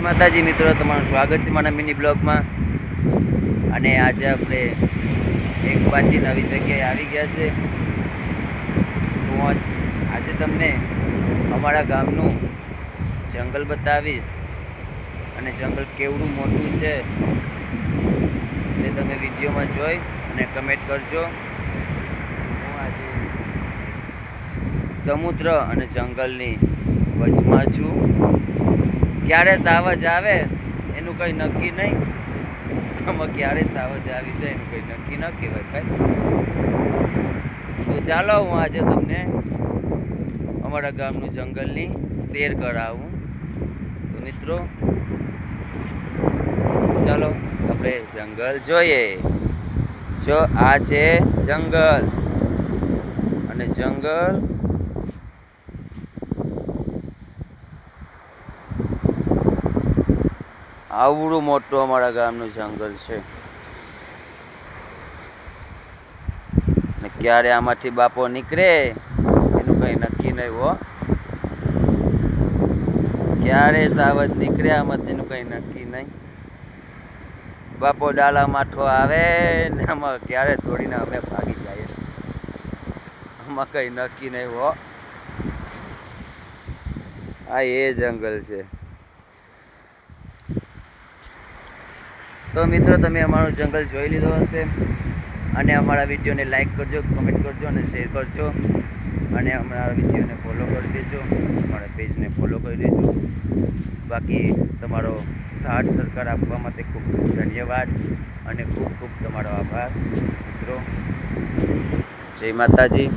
માતાજી મિત્રો, તમારું સ્વાગત છે મારા મિની બ્લોગમાં. અને આજે આપણે એક પાછી નવી જગ્યાએ આવી ગયા છે. હું આજે તમને અમારા ગામનું જંગલ બતાવીશ, અને જંગલ કેવડું મોટું છે તે તમે વિડીયોમાં જોઈ અને કમેન્ટ કરજો. હું આજે સમુદ્ર અને જંગલની વચમાં છું. ક્યારે સાવજ આવે એનું કંઈ નક્કી નહીં. આમાં ક્યારે સાવજ આવી જાય એનું કંઈ નક્કી ન કહેવાય ભાઈ. તો ચાલો હું આજે તમને અમારા ગામનું જંગલની સૈર કરાવું. તો મિત્રો ચાલો આપણે જંગલ જોઈએ. જો આ છે જંગલ, અને જંગલ આવડું મોટું અમારા ગામનું જંગલ છે. ને ક્યારે આમાંથી બાપો નીકળે એનું કઈ નક્કી નહીં હો. ક્યારે સાવજ નીકળે આમાંથી એનું કઈ નક્કી નહીં. બાપો ડાલા માથો આવે ને આમાં ક્યારે તોડીને અમે ભાગી જાય, આમાં કઈ નક્કી નહીં હો. આ એ જંગલ છે. તો મિત્રો, તમે અમારું જંગલ જોઈ લીધો હશે, અને અમારા વિડીયોને લાઈક કરજો, કમેન્ટ કરજો અને શેર કરજો, અને અમારા વિડીયોને ફોલો કરી દેજો, અમારા પેજને ફોલો કરી દેજો. બાકી તમારો સાથ સહકાર આપવા માટે ખૂબ ખૂબ ધન્યવાદ, અને ખૂબ ખૂબ તમારો આભાર મિત્રો. જય માતાજી.